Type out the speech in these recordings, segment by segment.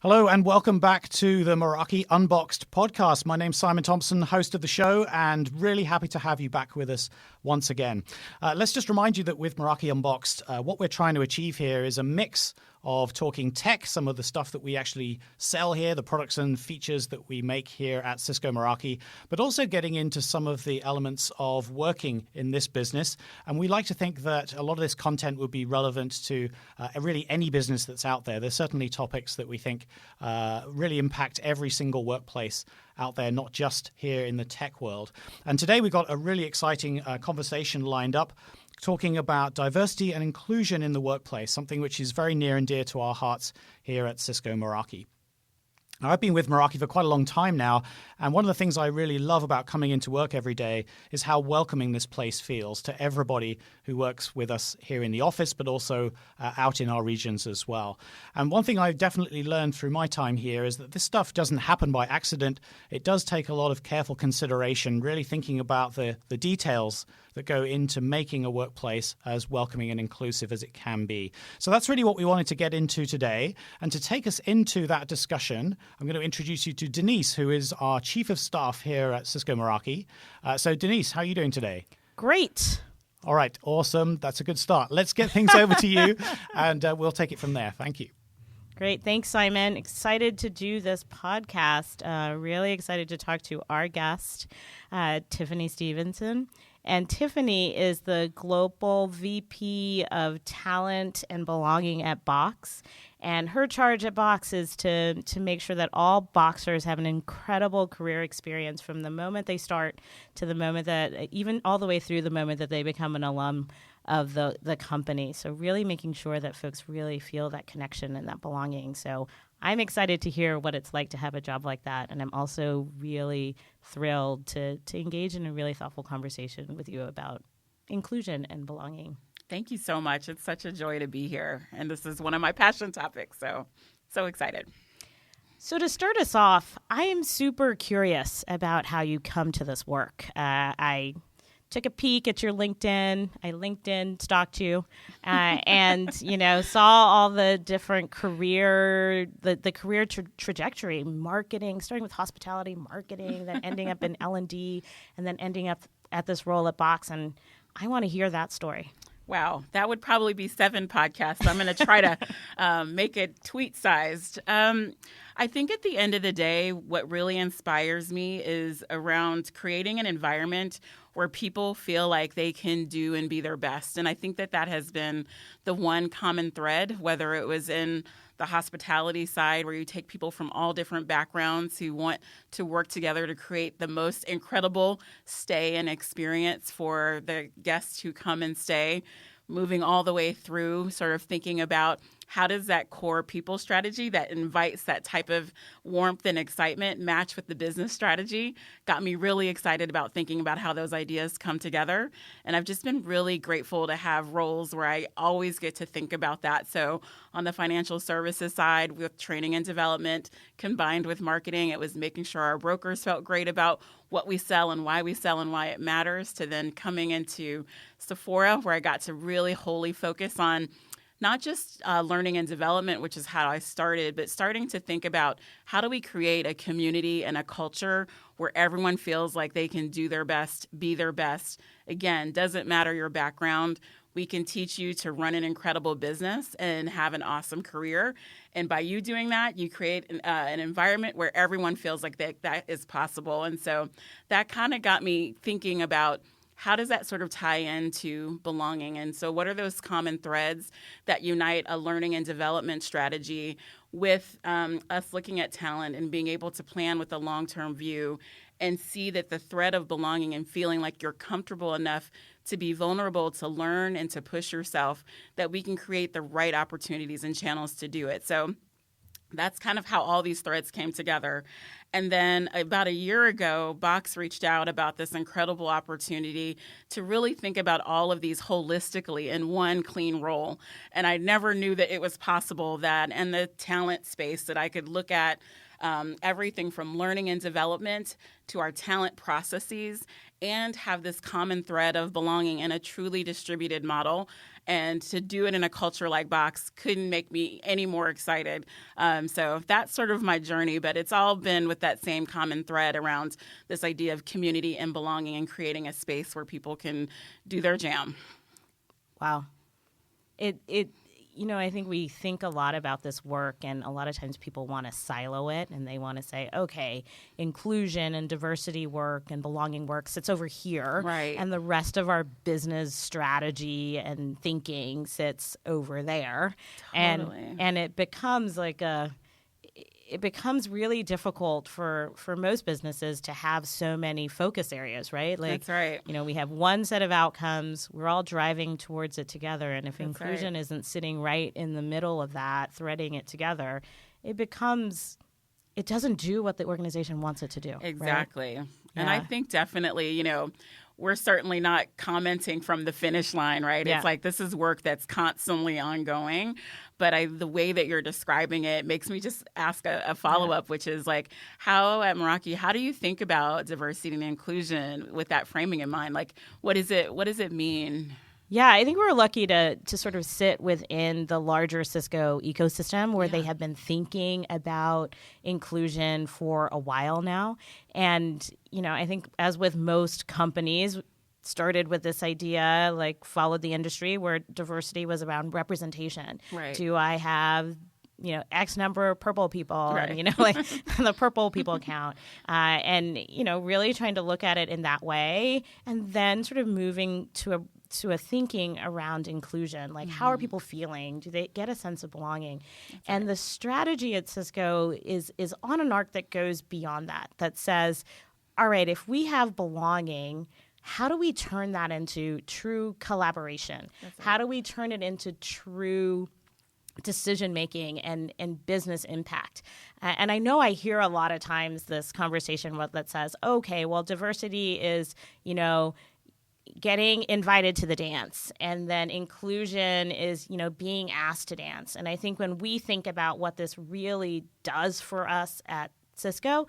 Hello and welcome back to the Meraki Unboxed podcast. My name's Simon Thompson, host of the show, and really happy to have you back with us once again. Let's just remind you that with Meraki Unboxed, what we're trying to achieve here is a mix of talking tech, some of the stuff that we actually sell here, the products and features that we make here at Cisco Meraki, but also getting into some of the elements of working in this business. And we like to think that a lot of this content would be relevant to really any business that's out there. There's certainly topics that we think really impact every single workplace out there, not just here in the tech world. And today we've got a really exciting conversation lined up, talking about diversity and inclusion in the workplace, something which is very near and dear to our hearts here at Cisco Meraki. Now, I've been with Meraki for quite a long time now, and one of the things I really love about coming into work every day is how welcoming this place feels to everybody who works with us here in the office, but also out in our regions as well. And one thing I've definitely learned through my time here is that this stuff doesn't happen by accident. It does take a lot of careful consideration, really thinking about the details that go into making a workplace as welcoming and inclusive as it can be. So that's really what we wanted to get into today. And to take us into that discussion, I'm going to introduce you to Denise, who is our Chief of Staff here at Cisco Meraki. So Denise, how are you doing today? Great. All right, awesome. That's a good start. Let's get things over to you, and we'll take it from there. Thank you. Great. Thanks, Simon. Excited to do this podcast. Really excited to talk to our guest, Tiffany Stevenson. And Tiffany is the Global VP of Talent and Belonging at Box. And her charge at Box is to make sure that all Boxers have an incredible career experience from the moment they start to the moment that, even all the way through the moment that they become an alum of the company. So really making sure that folks really feel that connection and that belonging. So I'm excited to hear what it's like to have a job like that. And I'm also really thrilled to engage in a really thoughtful conversation with you about inclusion and belonging. Thank you so much. It's such a joy to be here. And this is one of my passion topics. So excited. So to start us off, I am super curious about how you come to this work. I took a peek at your LinkedIn. I LinkedIn stalked you, and saw all the different career trajectory, marketing, starting with hospitality, marketing, then ending up in L&D, and then ending up at this role at Box. And I want to hear that story. Wow, that would probably be 7 podcasts. I'm going to try to make it tweet-sized. I think at the end of the day, what really inspires me is around creating an environment where people feel like they can do and be their best. And I think that has been the one common thread, whether it was in the hospitality side where you take people from all different backgrounds who want to work together to create the most incredible stay and experience for the guests who come and stay, moving all the way through sort of thinking about how does that core people strategy that invites that type of warmth and excitement match with the business strategy. Got me really excited about thinking about how those ideas come together. And I've just been really grateful to have roles where I always get to think about that. So on the financial services side with training and development combined with marketing, it was making sure our brokers felt great about what we sell and why it matters, to then coming into Sephora where I got to really wholly focus on not just learning and development, which is how I started, but starting to think about how do we create a community and a culture where everyone feels like they can do their best, be their best. Again, doesn't matter your background. We can teach you to run an incredible business and have an awesome career. And by you doing that, you create an environment where everyone feels like that is possible. And so that kind of got me thinking about how does that sort of tie into belonging? And so what are those common threads that unite a learning and development strategy with us looking at talent and being able to plan with a long-term view and see that the thread of belonging and feeling like you're comfortable enough to be vulnerable, to learn and to push yourself, that we can create the right opportunities and channels to do it. So that's kind of how all these threads came together. And then about a year ago, Box reached out about this incredible opportunity to really think about all of these holistically in one clean role. And I never knew that it was possible that in the talent space that I could look at everything from learning and development to our talent processes and have this common thread of belonging in a truly distributed model. And to do it in a culture like Box couldn't make me any more excited. So that's sort of my journey, but it's all been with that same common thread around this idea of community and belonging and creating a space where people can do their jam. Wow. I think we think a lot about this work, and a lot of times people want to silo it, and they want to say, okay, inclusion and diversity work and belonging work sits over here, right, and the rest of our business strategy and thinking sits over there. Totally. And it becomes it becomes really difficult for most businesses to have so many focus areas, right? That's right. We have one set of outcomes. We're all driving towards it together. And if That's inclusion right. isn't sitting right in the middle of that, threading it together, it doesn't do what the organization wants it to do. Exactly. Right? And I think definitely, we're certainly not commenting from the finish line, right? Yeah. It's like this is work that's constantly ongoing. But the way that you're describing it makes me just ask a follow-up, which is like, at Meraki, how do you think about diversity and inclusion with that framing in mind? Like, what does it mean? Yeah, I think we're lucky to sort of sit within the larger Cisco ecosystem where they have been thinking about inclusion for a while now. And, I think as with most companies, started with this idea, followed the industry where diversity was around representation. Right. Do I have X number of purple people, right. and, the purple people count. And, really trying to look at it in that way, and then sort of moving to a thinking around inclusion. Like, how are people feeling? Do they get a sense of belonging? That's and right. the strategy at Cisco is on an arc that goes beyond that says, all right, if we have belonging, how do we turn that into true collaboration? That's right. How do we turn it into true decision-making and business impact? And I know I hear a lot of times this conversation that says, okay, well, diversity is, getting invited to the dance, and then inclusion is, being asked to dance. And I think when we think about what this really does for us at Cisco,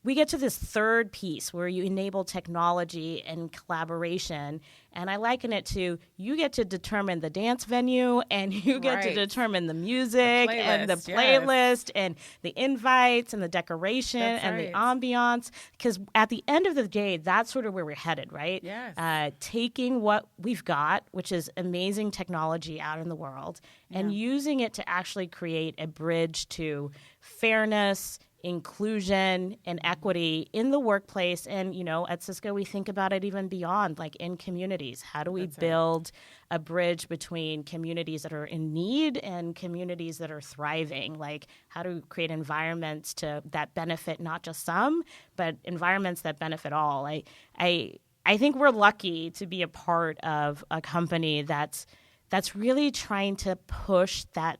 we get to this third piece where you enable technology and collaboration. And I liken it to, you get to determine the dance venue, and you get to determine the music and the playlist and the invites and the decoration and the ambiance. Because at the end of the day, that's sort of where we're headed, right? Yes. Taking what we've got, which is amazing technology out in the world, and using it to actually create a bridge to fairness, inclusion, and equity in the workplace. And, at Cisco, we think about it even beyond, like in communities. How do we build a bridge between communities that are in need and communities that are thriving? Like, how do we create environments that benefit not just some, but environments that benefit all? I think we're lucky to be a part of a company that's really trying to push that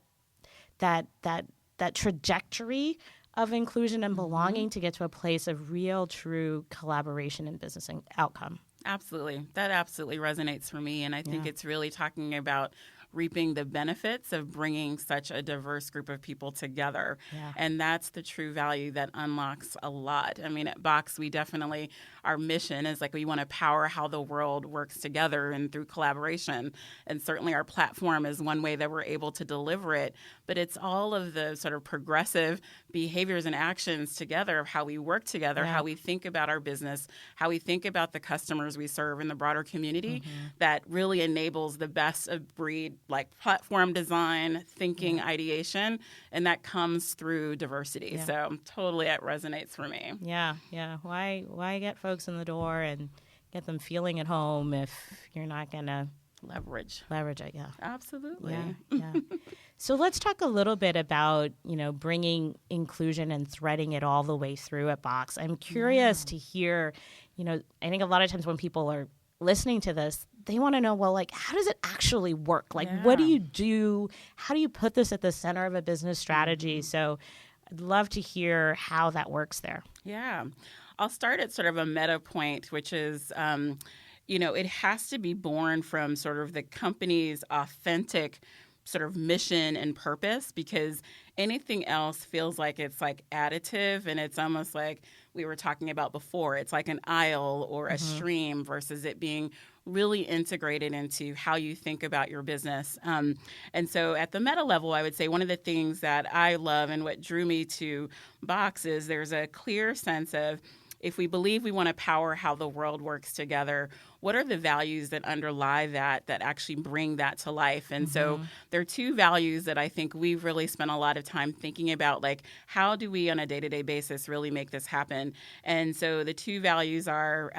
trajectory of inclusion and belonging to get to a place of real, true collaboration and business outcome. Absolutely. That absolutely resonates for me. And I think it's really talking about reaping the benefits of bringing such a diverse group of people together. Yeah. And that's the true value that unlocks a lot. I mean, at Box, we definitely, our mission is we want to power how the world works together and through collaboration. And certainly our platform is one way that we're able to deliver it. But it's all of the sort of progressive behaviors and actions together of how we work together, how we think about our business, how we think about the customers we serve in the broader community that really enables the best of breed, platform design, thinking, ideation, and that comes through diversity. Yeah. So totally it resonates for me. Yeah. Why get folks in the door and get them feeling at home if you're not going to leverage it? Yeah. Absolutely. Yeah. So let's talk a little bit about, bringing inclusion and threading it all the way through at Box. I'm curious to hear, I think a lot of times when people are listening to this, they want to know, well, how does it actually work? What do you do? How do you put this at the center of a business strategy? So I'd love to hear how that works there. Yeah. I'll start at sort of a meta point, which is, it has to be born from sort of the company's authentic sort of mission and purpose, because anything else feels like it's like additive, and it's almost like we were talking about before. It's like an aisle or a stream versus it being really integrated into how you think about your business. And so at the meta level, I would say one of the things that I love and what drew me to Box is there's a clear sense of, if we believe we want to power how the world works together, what are the values that underlie that actually bring that to life? And so there are two values that I think we've really spent a lot of time thinking about, like, how do we on a day-to-day basis really make this happen? And so the two values are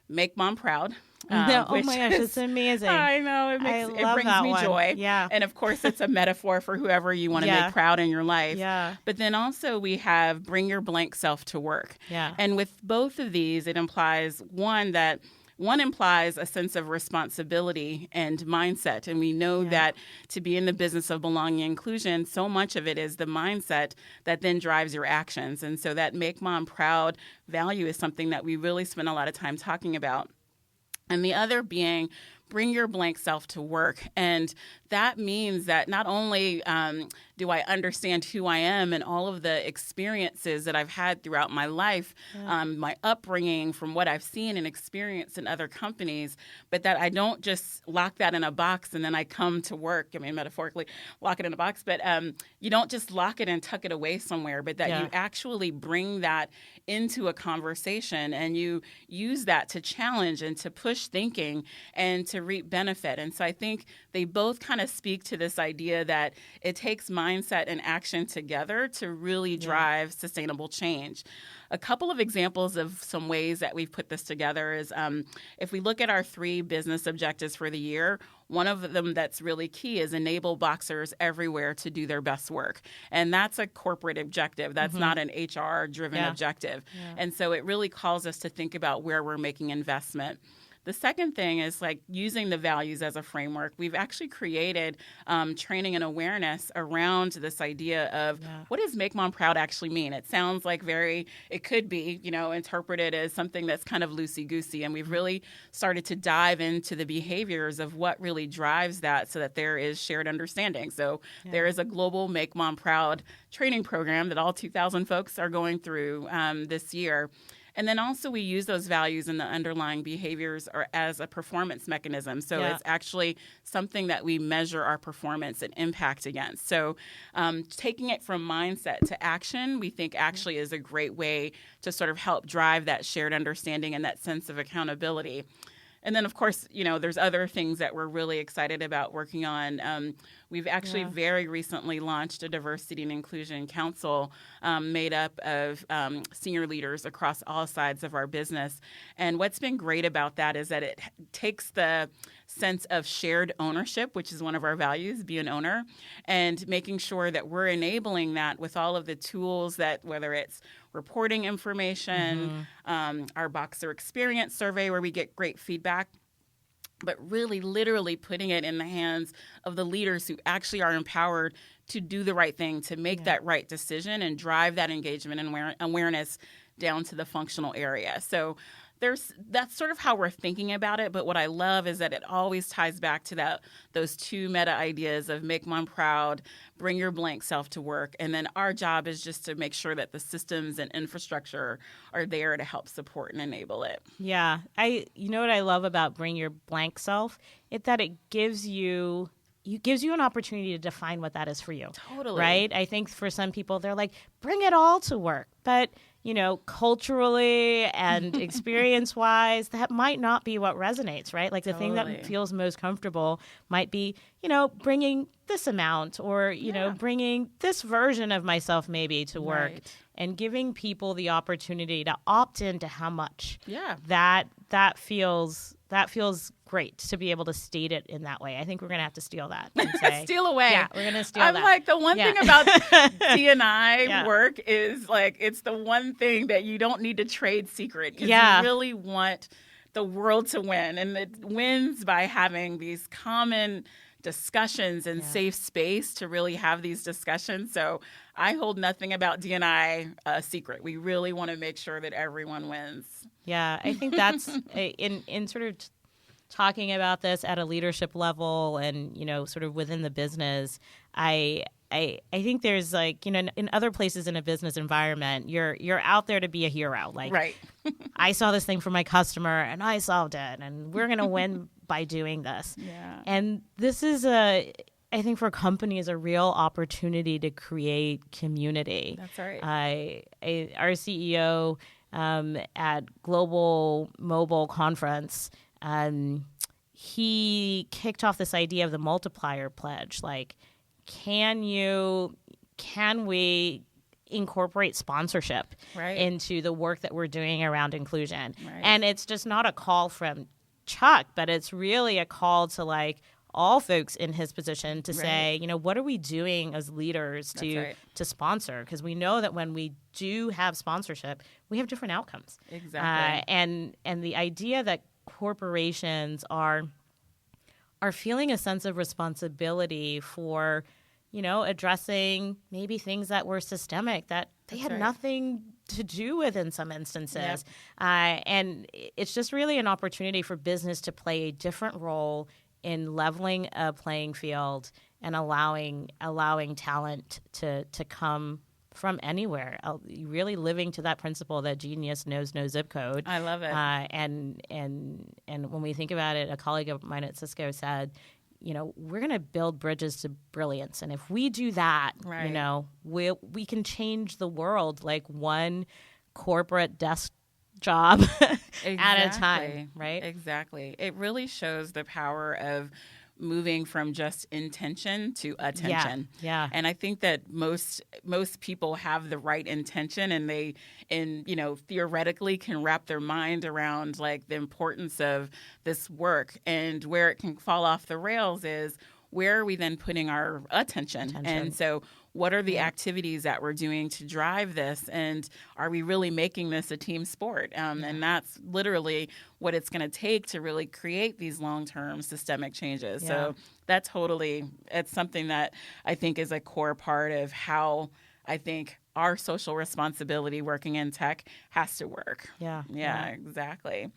make mom proud. Oh my gosh, it's amazing. I know, it brings me one. joy. Yeah. And of course, it's a metaphor for whoever you want to make proud in your life. Yeah. But then also we have bring your blank self to work. Yeah. And with both of these, it implies one implies a sense of responsibility and mindset. And we know that to be in the business of belonging and inclusion, so much of it is the mindset that then drives your actions. And so that make mom proud value is something that we really spend a lot of time talking about. And the other being bring your blank self to work. And that means that not only do I understand who I am and all of the experiences that I've had throughout my life, my upbringing from what I've seen and experienced in other companies, but that I don't just lock that in a box and then I come to work. I mean, metaphorically, lock it in a box, but you don't just lock it and tuck it away somewhere, but that you actually bring that into a conversation and you use that to challenge and to push thinking and to reap benefit. And so I think they both kind of speak to this idea that it takes mindset and action together to really drive sustainable change. A couple of examples of some ways that we've put this together is if we look at our 3 business objectives for the year, one of them that's really key is enable Boxers everywhere to do their best work. And that's a corporate objective. That's not an HR-driven objective. Yeah. And so it really calls us to think about where we're making investment. The second thing is like using the values as a framework. We've actually created training and awareness around this idea of what does Make Mom Proud actually mean? It sounds like it could be, interpreted as something that's kind of loosey-goosey. And we've really started to dive into the behaviors of what really drives that so that there is shared understanding. So there is a global Make Mom Proud training program that all 2,000 folks are going through this year. And then also we use those values and the underlying behaviors as a performance mechanism. So it's actually something that we measure our performance and impact against. So taking it from mindset to action, we think actually is a great way to sort of help drive that shared understanding and that sense of accountability. And then, of course, there's other things that we're really excited about working on. We've actually very recently launched a diversity and inclusion council made up of senior leaders across all sides of our business. And what's been great about that is that it takes the sense of shared ownership, which is one of our values, be an owner, and making sure that we're enabling that with all of the tools that, whether it's reporting information, our Boxer Experience survey where we get great feedback, but really literally putting it in the hands of the leaders who actually are empowered to do the right thing, to make that right decision and drive that engagement and awareness down to the functional area. So that's sort of how we're thinking about it. But what I love is that it always ties back to those 2 meta ideas of make mom proud, bring your blank self to work. And then our job is just to make sure that the systems and infrastructure are there to help support and enable it. Yeah. You know what I love about bring your blank self? That it gives you an opportunity to define what that is for you. Totally. Right? I think for some people, they're like, bring it all to work. But culturally and experience-wise, that might not be what resonates, right? Like the thing that feels most comfortable might be, bringing this amount or, bringing this version of myself maybe to work and giving people the opportunity to opt into how much. Yeah. That feels great to be able to state it in that way. I think we're going to have to steal that and say, steal away. Yeah, we're going to steal that. I'm like, the one thing about D&I work is like, it's the one thing that you don't need to trade secret because you really want the world to win. And it wins by having these common discussions and safe space to really have these discussions. So I hold nothing about D&I a secret. We really want to make sure that everyone wins. Yeah, I think that's in sort of talking about this at a leadership level and, sort of within the business, I think there's like, in other places in a business environment, you're out there to be a hero. Like, right. I saw this thing for my customer and I solved it and we're going to win by doing this. Yeah. And this is I think for companies, a real opportunity to create community. That's right. Our CEO at Global Mobile Conference, he kicked off this idea of the multiplier pledge. Like, can we incorporate sponsorship into the work that we're doing around inclusion? Right. And it's just not a call from Chuck, but it's really a call to like all folks in his position to say, what are we doing as leaders to sponsor? Because we know that when we do have sponsorship, we have different outcomes. Exactly. And the idea that corporations are feeling a sense of responsibility for, addressing maybe things that were systemic that they had nothing to do with in some instances. Yep. And it's just really an opportunity for business to play a different role in leveling a playing field and allowing talent to come from anywhere, really living to that principle that genius knows no zip code. I love it. And when we think about it, a colleague of mine at Cisco said, we're going to build bridges to brilliance. And if we do that, we can change the world like one corporate desk job at a time, right? Exactly. It really shows the power of moving from just intention to attention. Yeah. And I think that most people have the right intention and they theoretically can wrap their mind around like the importance of this work. And where it can fall off the rails is where are we then putting our attention? And so what are the activities that we're doing to drive this? And are we really making this a team sport? And that's literally what it's going to take to really create these long-term systemic changes. Yeah. So it's something that I think is a core part of how I think our social responsibility working in tech has to work. Yeah. Exactly.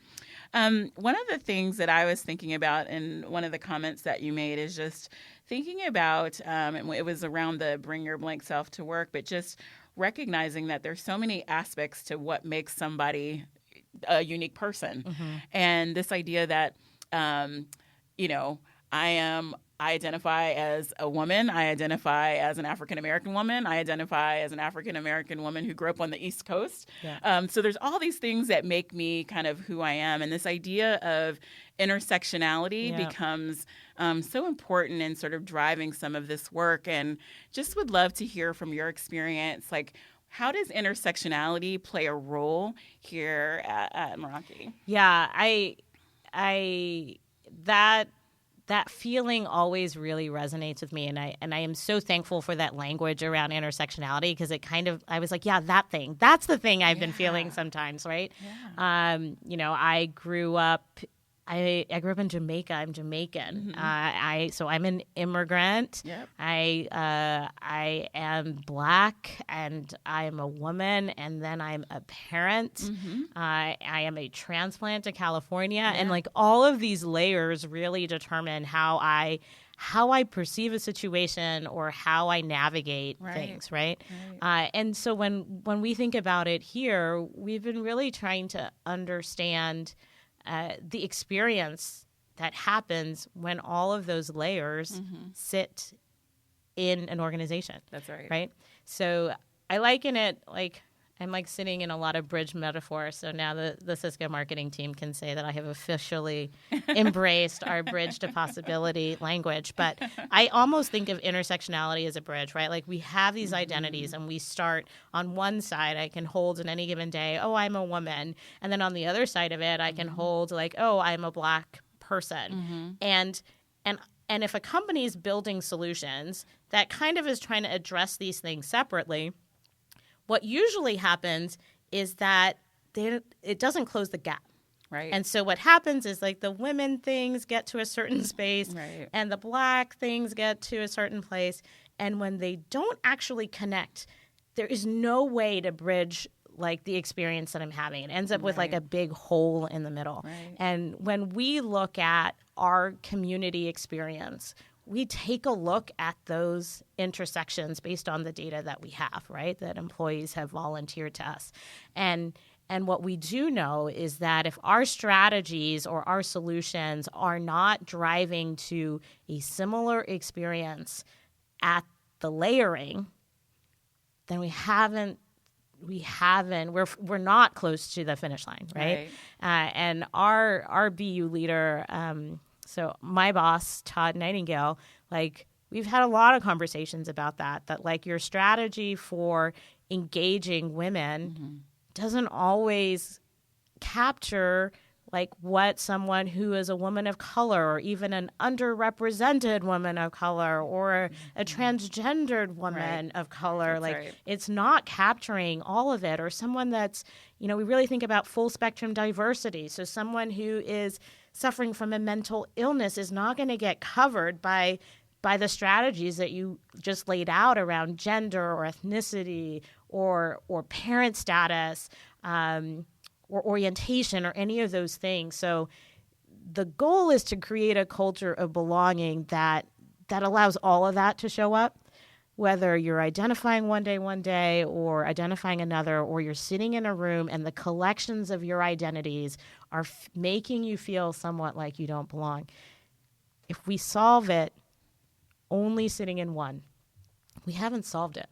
One of the things that I was thinking about in one of the comments that you made is just thinking about, and it was around the bring your blank self to work, but just recognizing that there's so many aspects to what makes somebody a unique person. Mm-hmm. And this idea that, I identify as a woman. I identify as an African-American woman. I identify as an African-American woman who grew up on the East Coast. Yeah. So there's all these things that make me kind of who I am. And this idea of intersectionality becomes so important in sort of driving some of this work. And just would love to hear from your experience, like, how does intersectionality play a role here at Meraki? Yeah, that feeling always really resonates with me, and I am so thankful for that language around intersectionality because it kind of, I was like, yeah, that's the thing I've been feeling sometimes, right? Yeah. I grew up in Jamaica. I'm Jamaican. Mm-hmm. So I'm an immigrant. Yep. I am Black and I'm a woman and then I'm a parent. Mm-hmm. I am a transplant to California, and like all of these layers really determine how I perceive a situation or how I navigate things, right? And so when we think about it here, we've been really trying to understand the experience that happens when all of those layers sit in an organization. That's right. Right? So I liken it like I'm like sitting in a lot of bridge metaphors. So now the Cisco marketing team can say that I have officially embraced our bridge to possibility language. But I almost think of intersectionality as a bridge, right? Like we have these identities and we start on one side. I can hold in any given day, oh, I'm a woman. And then on the other side of it, I can hold like, oh, I'm a Black person. And if a company is building solutions that kind of is trying to address these things separately, what usually happens is that it doesn't close the gap. Right. And so what happens is like the women things get to a certain space and the Black things get to a certain place. And when they don't actually connect, there is no way to bridge like the experience that I'm having. It ends up with like a big hole in the middle. Right. And when we look at our community experience, we take a look at those intersections based on the data that we have, right? That employees have volunteered to us. And what we do know is that if our strategies or our solutions are not driving to a similar experience at the layering, then we're not close to the finish line, right? And our BU leader, so my boss, Todd Nightingale, like we've had a lot of conversations about that like your strategy for engaging women doesn't always capture like what someone who is a woman of color or even an underrepresented woman of color or a transgendered woman of color, it's not capturing all of it. Or someone that's, we really think about full spectrum diversity. So someone who is suffering from a mental illness is not going to get covered by the strategies that you just laid out around gender or ethnicity or parent status, or orientation or any of those things. So the goal is to create a culture of belonging that allows all of that to show up, whether you're identifying one day or identifying another, or you're sitting in a room and the collections of your identities are making you feel somewhat like you don't belong. If we solve it only sitting in one, we haven't solved it.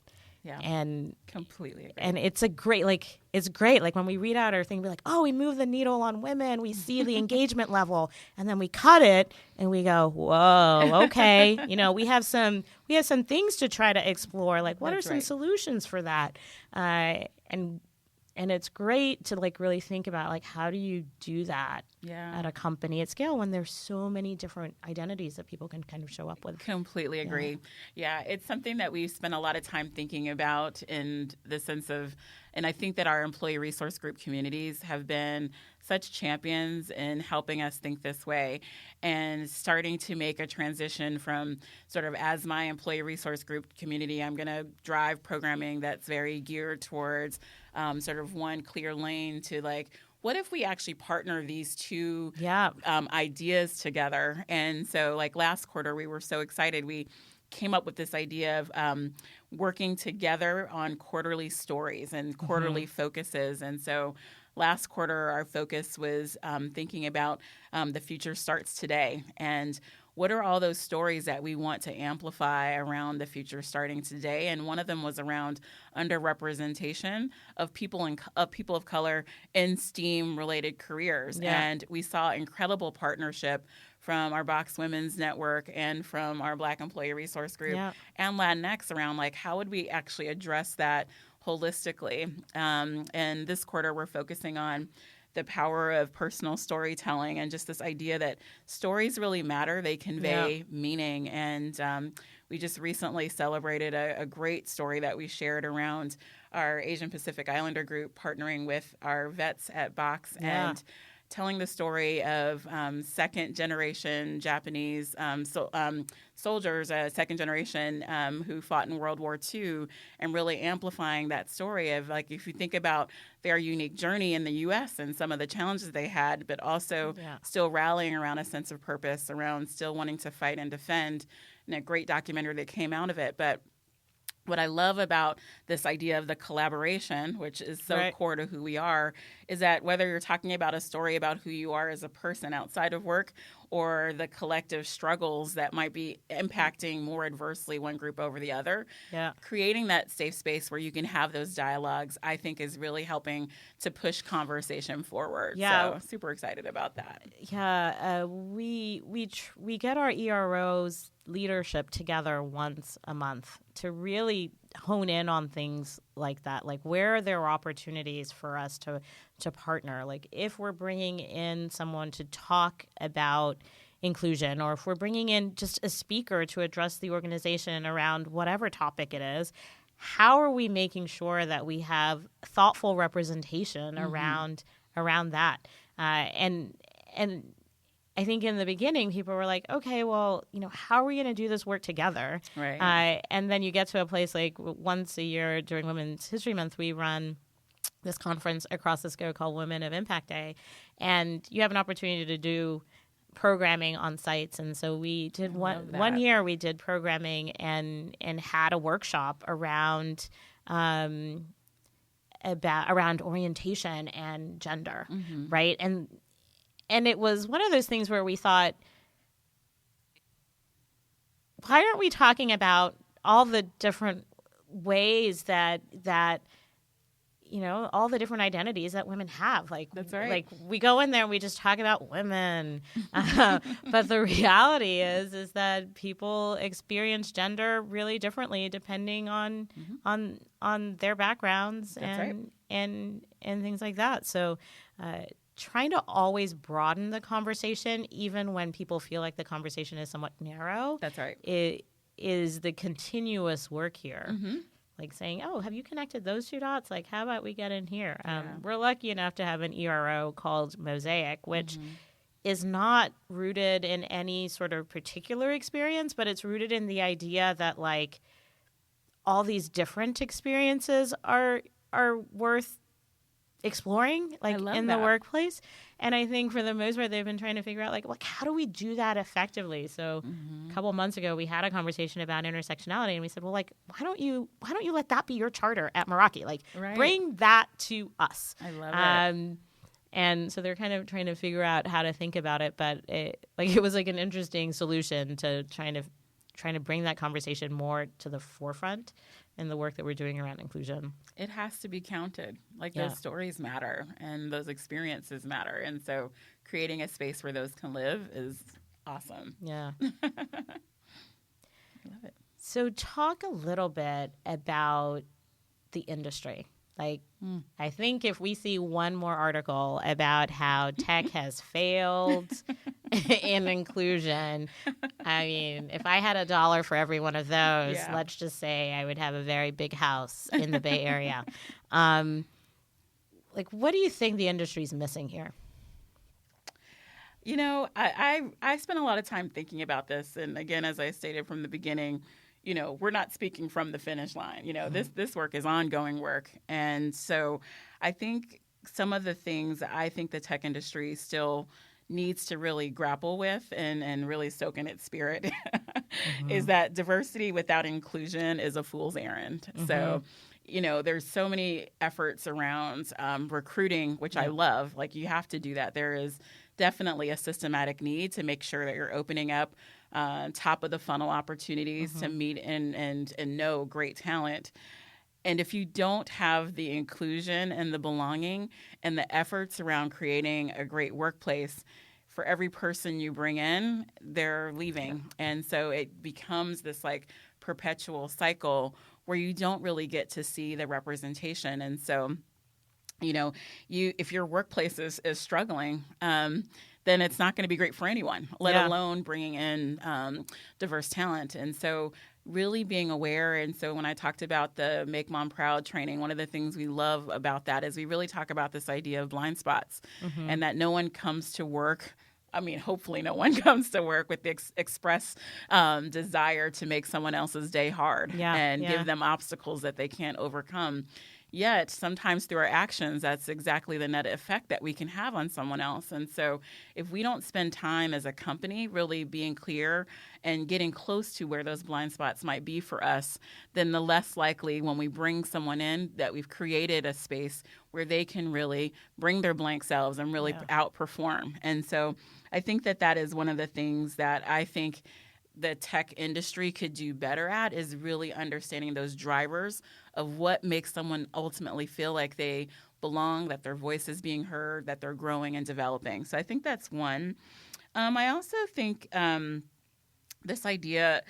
Yeah. And completely agree. And it's great. Like when we read out our thing, we're like, oh, we move the needle on women. We see the engagement level, and then we cut it and we go, whoa, okay. We have some things to try to explore. Like, what are some solutions for that? And it's great to like really think about like how do you do that at a company at scale when there's so many different identities that people can kind of show up with. Completely agree. Yeah, it's something that we've spent a lot of time thinking about in the sense of, and I think that our employee resource group communities have been such champions in helping us think this way and starting to make a transition from sort of as my employee resource group community, I'm going to drive programming that's very geared towards sort of one clear lane to like, what if we actually partner these two ideas together? And so like last quarter, we were so excited. We came up with this idea of working together on quarterly stories and quarterly focuses. And so last quarter, our focus was thinking about the future starts today and what are all those stories that we want to amplify around the future starting today? And one of them was around underrepresentation of people of color in STEAM-related careers. Yeah. And we saw incredible partnership from our Box Women's Network and from our Black Employee Resource Group and Latinx around, like, how would we actually address that holistically? And this quarter, we're focusing on the power of personal storytelling and just this idea that stories really matter. They convey meaning. And we just recently celebrated a great story that we shared around our Asian Pacific Islander group partnering with our vets at Box and telling the story of second-generation Japanese soldiers, second-generation who fought in World War II, and really amplifying that story of, like, if you think about their unique journey in the U.S. and some of the challenges they had, but also still rallying around a sense of purpose, around still wanting to fight and defend, and a great documentary that came out of it. But what I love about this idea of the collaboration, which is so core to who we are, is that whether you're talking about a story about who you are as a person outside of work or the collective struggles that might be impacting more adversely one group over the other, creating that safe space where you can have those dialogues, I think, is really helping to push conversation forward. So super excited about that. We get our EROs leadership together once a month to really hone in on things like that. Like, where are there opportunities for us to partner? Like, if we're bringing in someone to talk about inclusion, or if we're bringing in just a speaker to address the organization around whatever topic it is, how are we making sure that we have thoughtful representation around that? And I think in the beginning, people were like, okay, well, how are we going to do this work together? Right. And then you get to a place like once a year during Women's History Month, we run this conference across Cisco called Women of Impact Day, and you have an opportunity to do programming on sites. And so we did one year we did programming and had a workshop around around orientation and gender, right? And it was one of those things where we thought, why aren't we talking about all the different ways that all the different identities that women have? Like, that's right. Like we go in there and we just talk about women, but the reality is that people experience gender really differently depending on their backgrounds and things like that. So, trying to always broaden the conversation, even when people feel like the conversation is somewhat narrow. That's right. It is the continuous work here. Like saying, oh, have you connected those two dots? Like, how about we get in here? We're lucky enough to have an ERO called Mosaic, which is not rooted in any sort of particular experience, but it's rooted in the idea that, like, all these different experiences are worth exploring, like, in the workplace. And I think for the most part, they've been trying to figure out, like how do we do that effectively? So a couple of months ago, we had a conversation about intersectionality, and we said, well, like, why don't you let that be your charter at Meraki? Like, bring that to us. I love it. And so they're kind of trying to figure out how to think about it, but it was like an interesting solution to trying to bring that conversation more to the forefront in the work that we're doing around inclusion. It has to be counted. Like, those stories matter and those experiences matter. And so creating a space where those can live is awesome. Yeah. I love it. So talk a little bit about the industry. Like, I think if we see one more article about how tech has failed in inclusion, I mean, if I had $1 for every one of those, let's just say I would have a very big house in the Bay Area. Like, what do you think the industry's missing here? I spent a lot of time thinking about this. And again, as I stated from the beginning, we're not speaking from the finish line. This work is ongoing work. And so I think some of the things I think the tech industry still needs to really grapple with and really soak in its spirit is that diversity without inclusion is a fool's errand. So, there's so many efforts around recruiting, which I love. Like, you have to do that. There is definitely a systematic need to make sure that you're opening up top of the funnel opportunities to meet and know great talent. And if you don't have the inclusion and the belonging and the efforts around creating a great workplace, for every person you bring in, they're leaving. And so it becomes this like perpetual cycle where you don't really get to see the representation. And so, if your workplace is struggling, then it's not going to be great for anyone, let alone bringing in diverse talent. And so really being aware. And so when I talked about the Make Mom Proud training, one of the things we love about that is we really talk about this idea of blind spots and that no one comes to work. I mean, hopefully no one comes to work with the express desire to make someone else's day hard and give them obstacles that they can't overcome. Yet, sometimes through our actions, that's exactly the net effect that we can have on someone else. And so if we don't spend time as a company really being clear and getting close to where those blind spots might be for us, then the less likely when we bring someone in that we've created a space where they can really bring their blank selves and really outperform. And so I think that is one of the things that I think the tech industry could do better at is really understanding those drivers of what makes someone ultimately feel like they belong, that their voice is being heard, that they're growing and developing. So I think that's one. I also think this idea,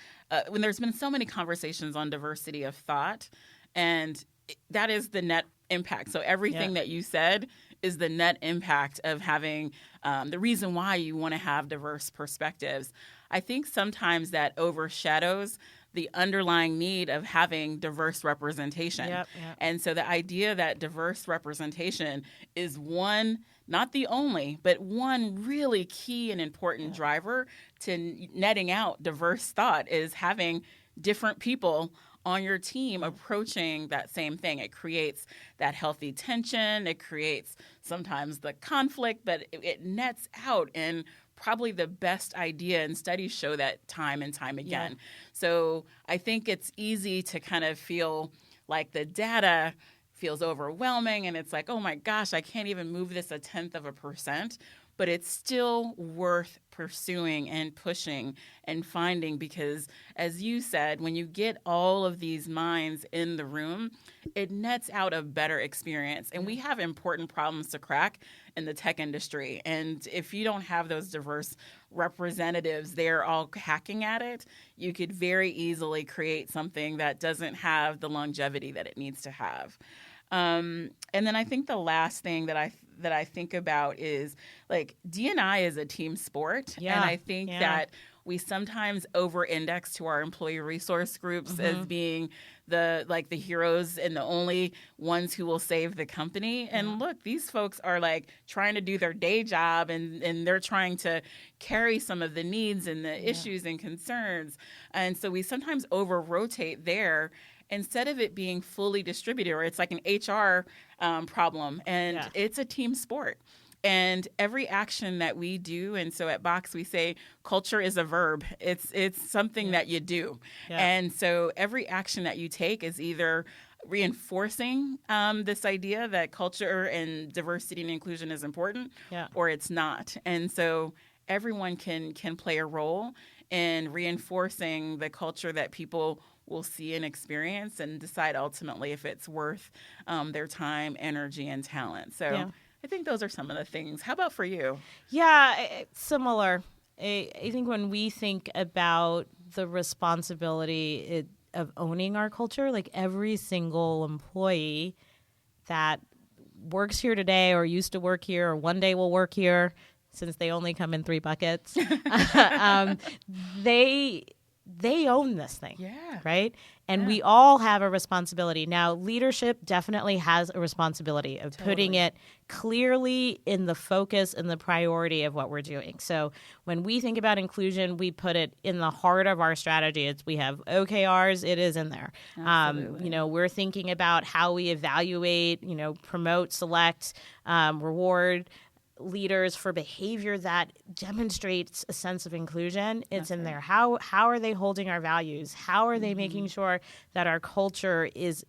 when there's been so many conversations on diversity of thought, and that is the net impact. So everything that you said is the net impact of having the reason why you want to have diverse perspectives. I think sometimes that overshadows the underlying need of having diverse representation. And so the idea that diverse representation is one, not the only, but one really key and important driver to netting out diverse thought is having different people on your team approaching that same thing. It creates that healthy tension. It creates sometimes the conflict, but it nets out in probably the best idea, and studies show that time and time again. Yeah. So I think it's easy to kind of feel like the data feels overwhelming and it's like, oh my gosh, I can't even move this 0.1%. But it's still worth pursuing and pushing and finding because, as you said, when you get all of these minds in the room, it nets out a better experience. And we have important problems to crack in the tech industry. And if you don't have those diverse representatives, they're all hacking at it, you could very easily create something that doesn't have the longevity that it needs to have. And then I think the last thing that I think about is like D&I is a team sport. Yeah. And I think that we sometimes over-index to our employee resource groups as being the heroes and the only ones who will save the company. And look, these folks are like trying to do their day job and they're trying to carry some of the needs and the issues and concerns. And so we sometimes over-rotate there instead of it being fully distributed, or it's like an HR problem, and it's a team sport. And every action that we do, and so at Box we say culture is a verb. It's something that you do. Yeah. And so every action that you take is either reinforcing this idea that culture and diversity and inclusion is important, or it's not. And so everyone can play a role in reinforcing the culture that people will see and experience and decide ultimately if it's worth their time, energy, and talent. So I think those are some of the things. How about for you? Yeah, similar. I think when we think about the responsibility of owning our culture, like every single employee that works here today or used to work here or one day will work here, since they only come in 3 buckets, they own this thing, right? And we all have a responsibility. Now, leadership definitely has a responsibility of putting it clearly in the focus and the priority of what we're doing. So when we think about inclusion, we put it in the heart of our strategy. We have OKRs, it is in there. We're thinking about how we evaluate, promote, select, reward leaders for behavior that demonstrates a sense of inclusion. It's in there. How are they holding our values? How are they making sure that our culture is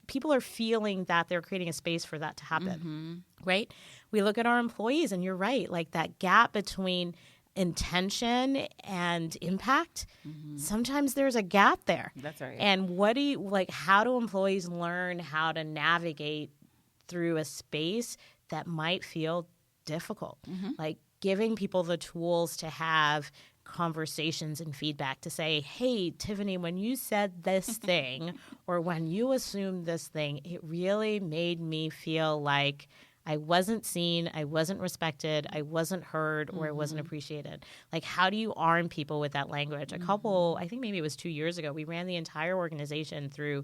people are feeling that they're creating a space for that to happen, right? We look at our employees, and you're right, like that gap between intention and impact. Sometimes there's a gap there. That's right. And how do employees learn how to navigate through a space that might feel difficult, like giving people the tools to have conversations and feedback to say, hey, Tiffany, when you said this thing or when you assumed this thing, it really made me feel like I wasn't seen, I wasn't respected, I wasn't heard, or I wasn't appreciated. Like, how do you arm people with that language? I think maybe it was 2 years ago, we ran the entire organization through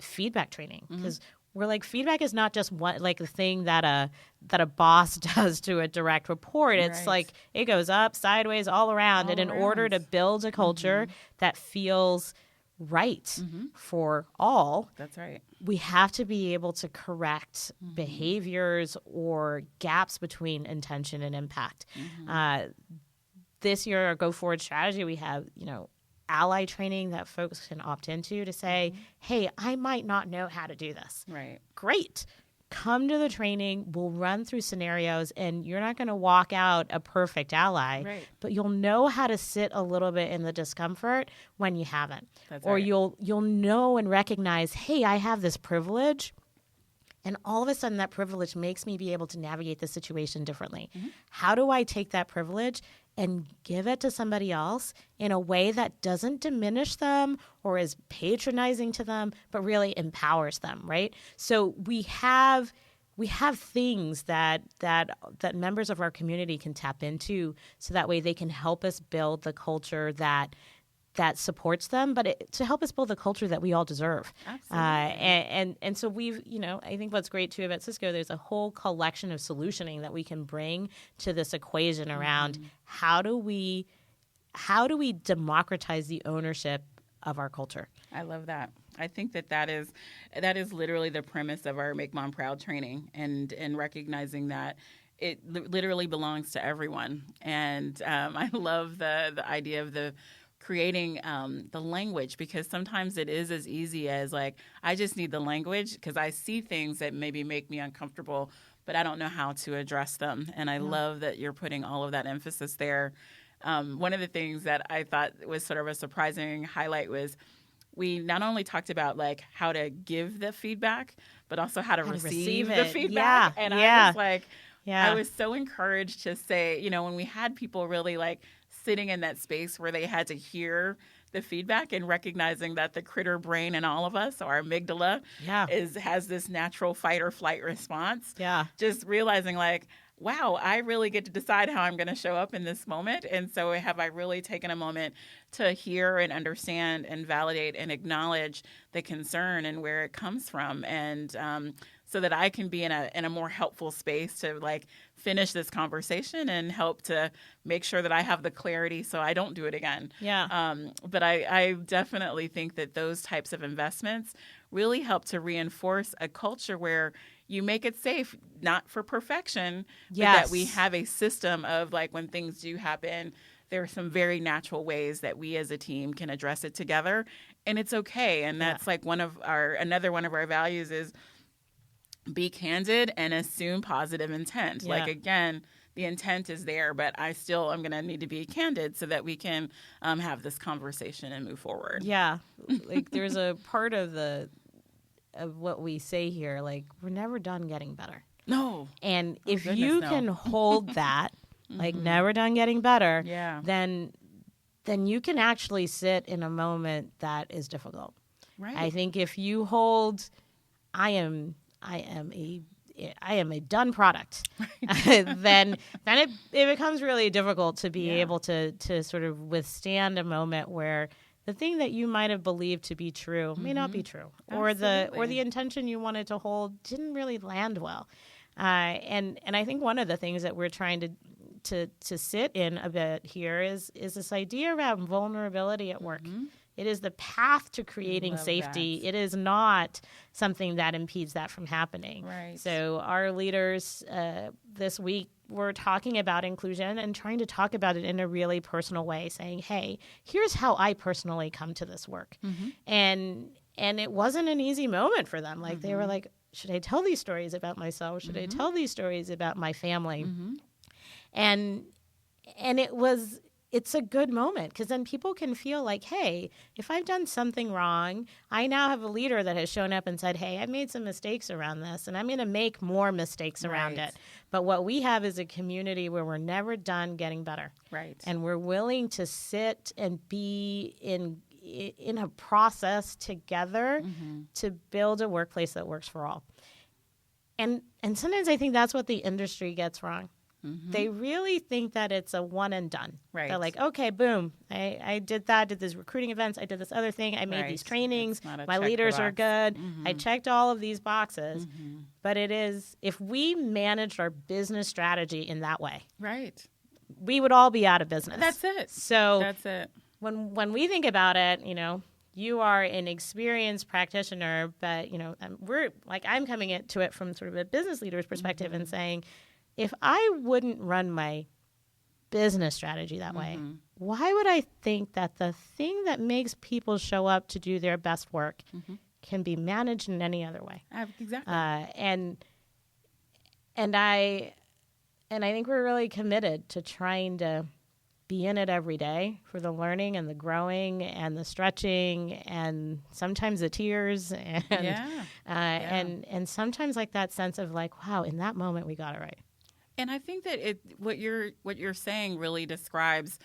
feedback training because we're like, feedback is not just one, like the thing that a boss does to a direct report. It's like it goes up, sideways, all around. And in order to build a culture that feels right for all, that's right, we have to be able to correct behaviors or gaps between intention and impact. This year, our Go Forward strategy, we have, ally training that folks can opt into to say, hey, I might not know how to do this. Right. Great. Come to the training. We'll run through scenarios, and you're not going to walk out a perfect ally, but you'll know how to sit a little bit in the discomfort when you haven't. That's or right. you'll know and recognize, hey, I have this privilege. And all of a sudden, that privilege makes me be able to navigate the situation differently. How do I take that privilege and give it to somebody else in a way that doesn't diminish them or is patronizing to them, but really empowers them, right? So we have things that members of our community can tap into, so that way they can help us build the culture that supports them, but to help us build the culture that we all deserve. Absolutely. And so we've, I think what's great too about Cisco, there's a whole collection of solutioning that we can bring to this equation around how do we democratize the ownership of our culture. I love that. I think that is literally the premise of our Make Mom Proud training, and recognizing that it literally belongs to everyone. And I love the idea of the creating the language, because sometimes it is as easy as like, I just need the language because I see things that maybe make me uncomfortable, but I don't know how to address them. And I love that you're putting all of that emphasis there. One of the things that I thought was sort of a surprising highlight was we not only talked about like how to give the feedback, but also how to receive the feedback. And I was like, I was so encouraged to say, when we had people really like sitting in that space where they had to hear the feedback and recognizing that the critter brain in all of us, our amygdala, has this natural fight or flight response. Yeah. Just realizing like, wow, I really get to decide how I'm going to show up in this moment. And so have I really taken a moment to hear and understand and validate and acknowledge the concern and where it comes from, and so that I can be in a more helpful space to like finish this conversation and help to make sure that I have the clarity so I don't do it again. Yeah. But I definitely think that those types of investments really help to reinforce a culture where you make it safe, not for perfection, but that we have a system of like when things do happen, there are some very natural ways that we as a team can address it together, and it's okay. And that's like another one of our values is be candid and assume positive intent. Like, again, the intent is there, but I'm going to need to be candid so that we can have this conversation and move forward. Yeah. Like there's a part of what we say here, like we're never done getting better. No. And if you can hold that, like never done getting better, then you can actually sit in a moment that is difficult. Right. I think if you hold, I am a done product, then it becomes really difficult to be able to sort of withstand a moment where the thing that you might have believed to be true may not be true, or the intention you wanted to hold didn't really land well. And I think one of the things that we're trying to sit in a bit here is this idea around vulnerability at work. It is the path to creating safety. It is not something that impedes that from happening. Right. So our leaders this week were talking about inclusion and trying to talk about it in a really personal way, saying, hey, here's how I personally come to this work. And it wasn't an easy moment for them. Like they were like, should I tell these stories about myself? Should I tell these stories about my family? And it's a good moment, because then people can feel like, hey, if I've done something wrong, I now have a leader that has shown up and said, hey, I made some mistakes around this, and I'm going to make more mistakes around it. But what we have is a community where we're never done getting better. Right. And we're willing to sit and be in a process together to build a workplace that works for all. And sometimes I think that's what the industry gets wrong. They really think that it's a one and done. Right. They're like, okay, boom, I did that, did these recruiting events, I did this other thing, I made these trainings, my leaders are good, I checked all of these boxes. But it is, if we managed our business strategy in that way, we would all be out of business. That's it. So that's it. When we think about it, you are an experienced practitioner, but I'm coming into it from sort of a business leader's perspective and saying, if I wouldn't run my business strategy that way, why would I think that the thing that makes people show up to do their best work can be managed in any other way? Exactly. And I think we're really committed to trying to be in it every day for the learning and the growing and the stretching and sometimes the tears and sometimes like that sense of like, wow, in that moment we got it right. And I think that what you're saying really describes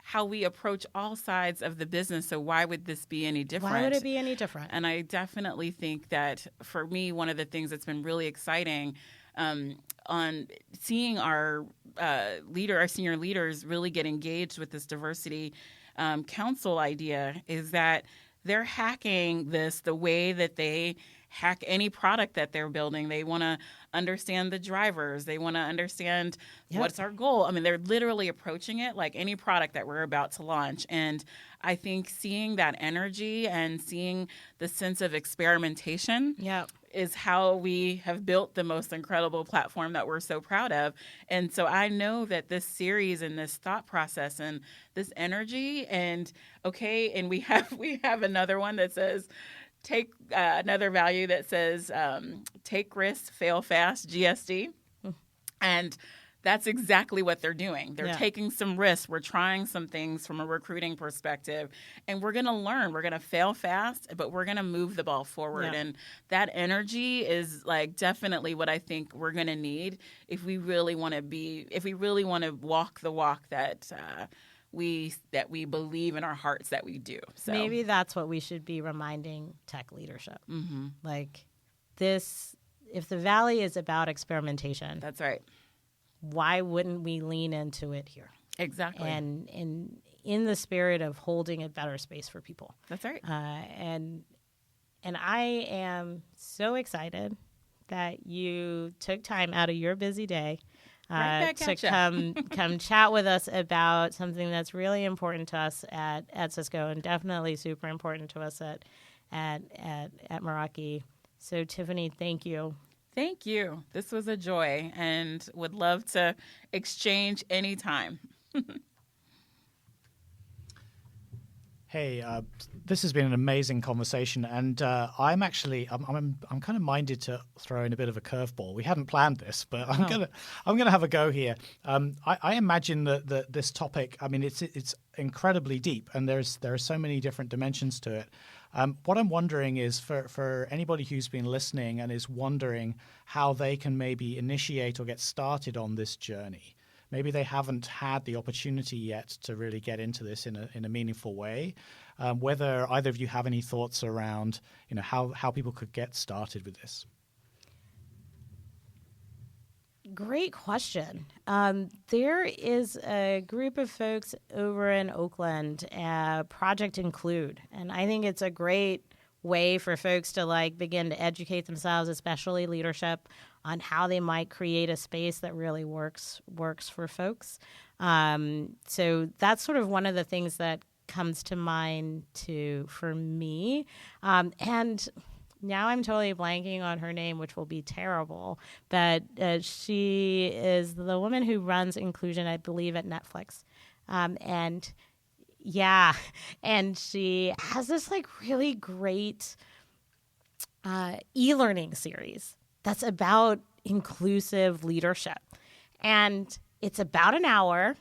how we approach all sides of the business. So why would this be any different? Why would it be any different? And I definitely think that for me, one of the things that's been really exciting on seeing our senior leaders really get engaged with this diversity council idea is that they're hacking the way that they hack any product that they're building. They want to understand the drivers. They want to understand what's our goal. I mean, they're literally approaching it like any product that we're about to launch. And I think seeing that energy and seeing the sense of experimentation is how we have built the most incredible platform that we're so proud of. And so I know that this series and this thought process and this energy and we have another one that says take another value that says take risks, fail fast, GSD. And that's exactly what they're doing. They're taking some risks. We're trying some things from a recruiting perspective, and we're going to learn. We're going to fail fast, but we're going to move the ball forward. Yeah. And that energy is like definitely what I think we're going to need if we really want to walk the walk that we believe in our hearts that we do. So maybe that's what we should be reminding tech leadership. Mm-hmm. Like this, if the Valley is about experimentation. That's right. Why wouldn't we lean into it here? Exactly. And in the spirit of holding a better space for people. That's right. And I am so excited that you took time out of your busy day to come chat with us about something that's really important to us at Cisco and definitely super important to us at Meraki. So Tiffany, thank you. Thank you. This was a joy and would love to exchange anytime. Hey, this has been an amazing conversation, and I'm kind of minded to throw in a bit of a curveball. We hadn't planned this, but I'm gonna have a go here. I imagine that this topic, I mean, it's incredibly deep, and there are so many different dimensions to it. What I'm wondering is for anybody who's been listening and is wondering how they can maybe initiate or get started on this journey. Maybe they haven't had the opportunity yet to really get into this in a meaningful way. Whether either of you have any thoughts around, how people could get started with this. Great question. There is a group of folks over in Oakland, Project Include, and I think it's a great way for folks to begin to educate themselves, especially leadership, on how they might create a space that really works for folks. So that's sort of one of the things that comes to mind for me. And now I'm totally blanking on her name, which will be terrible. But she is the woman who runs inclusion, I believe, at Netflix. And she has this really great e-learning series that's about inclusive leadership. And it's about an hour.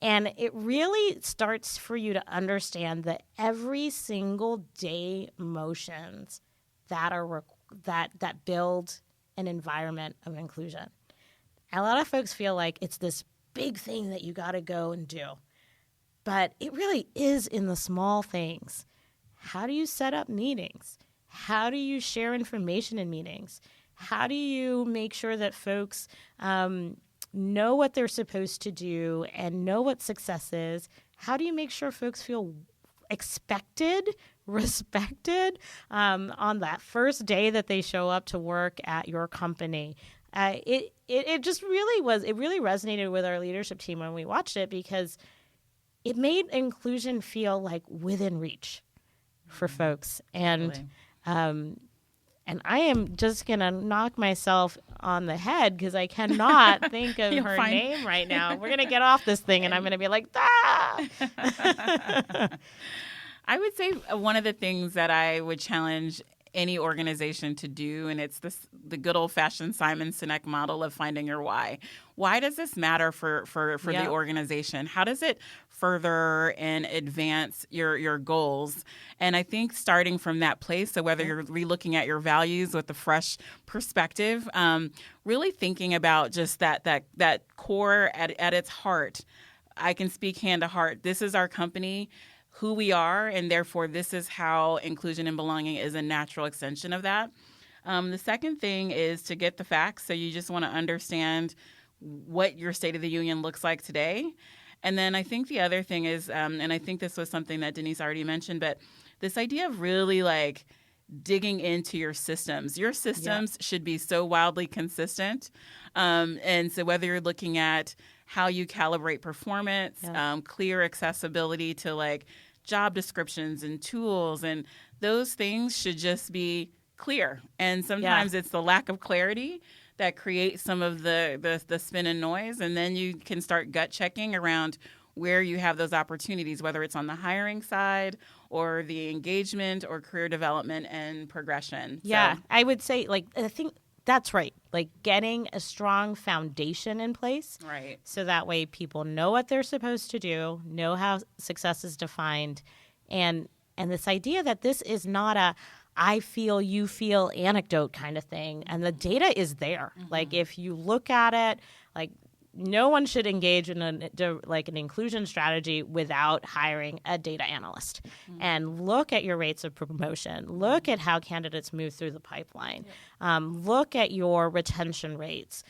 And it really starts for you to understand that every single day motions that build an environment of inclusion. A lot of folks feel like it's this big thing that you got to go and do. But it really is in the small things. How do you set up meetings? How do you share information in meetings? How do you make sure that folks know what they're supposed to do and know what success is? How do you make sure folks feel expected, respected on that first day that they show up to work at your company? It just really resonated with our leadership team when we watched it, because it made inclusion feel like within reach for folks. And and I am just going to knock myself on the head because I cannot think of her name right now. We're going to get off this thing and I'm going to be like, ah! I would say one of the things that I would challenge any organization to do, and it's the good old-fashioned Simon Sinek model of finding your why. Why does this matter for the organization? How does it further and advance your goals? And I think starting from that place, so whether you're relooking at your values with a fresh perspective, really thinking about just that core at its heart. I can speak hand to heart. This is our company, who we are, and therefore this is how inclusion and belonging is a natural extension of that. The second thing is to get the facts. So you just want to understand what your State of the Union looks like today. And then I think the other thing is, and I think this was something that Denise already mentioned, but this idea of really digging into your systems. Your systems should be so wildly consistent. And so whether you're looking at how you calibrate performance, clear accessibility to like job descriptions and tools, and those things should just be clear. And sometimes it's the lack of clarity that creates some of the spin and noise. And then you can start gut checking around where you have those opportunities, whether it's on the hiring side or the engagement or career development and progression. Yeah, so I would say, like, I think that's right. Like getting a strong foundation in place. Right. So that way people know what they're supposed to do, know how success is defined. And this idea that this is not a I feel, you feel anecdote kind of thing. And the data is there. Like if you look at it, like no one should engage in an inclusion strategy without hiring a data analyst. And look at your rates of promotion. Look at how candidates move through the pipeline. Look at your retention rates.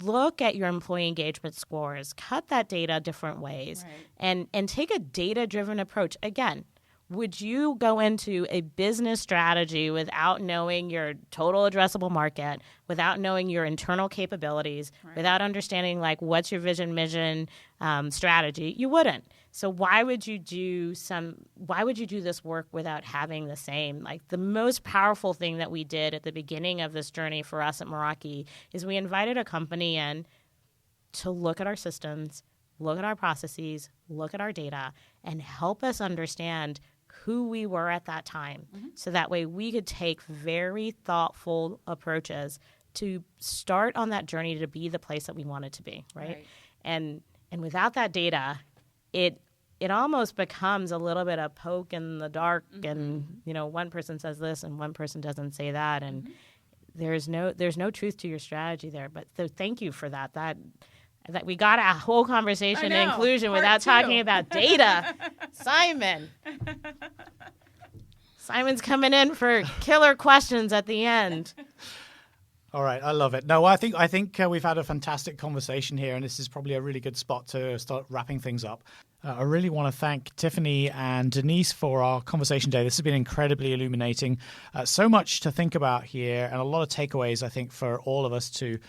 Look at your employee engagement scores. Cut that data different ways. And take a data-driven approach. Again, would you go into a business strategy without knowing your total addressable market, without knowing your internal capabilities, without understanding like what's your vision, mission, strategy? You wouldn't. So why would you do this work without having the same? Like the most powerful thing that we did at the beginning of this journey for us at Meraki is we invited a company in to look at our systems, look at our processes, look at our data, and help us understand who we were at that time. So that way we could take very thoughtful approaches to start on that journey to be the place that we wanted to be, right? And without that data, it almost becomes a little bit of poke in the dark, and one person says this and one person doesn't say that, and there's no truth to your strategy there. But so thank you for that. That we got a whole conversation in inclusion without talking about data. Simon's coming in for killer questions at the end. All right, I love it. No, I think we've had a fantastic conversation here, and this is probably a really good spot to start wrapping things up. I really want to thank Tiffany and Denise for our conversation today. This has been incredibly illuminating. So much to think about here, and a lot of takeaways, I think, for all of us to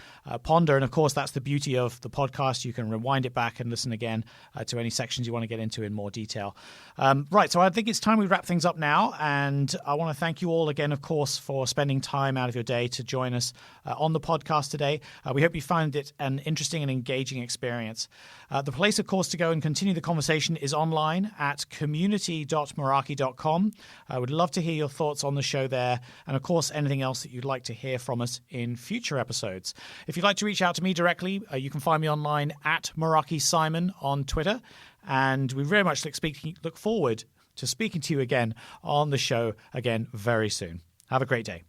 ponder. And of course, that's the beauty of the podcast. You can rewind it back and listen again to any sections you want to get into in more detail. Right, so I think it's time we wrap things up now. And I want to thank you all again, of course, for spending time out of your day to join us on the podcast today. We hope you found it an interesting and engaging experience. The place, of course, to go and continue the conversation is online at community.meraki.com. I would love to hear your thoughts on the show there, and of course anything else that you'd like to hear from us in future episodes. If you'd like to reach out to me directly, you can find me online at Meraki Simon on Twitter, and we very much look forward to speaking to you again on the show again very soon. Have a great day.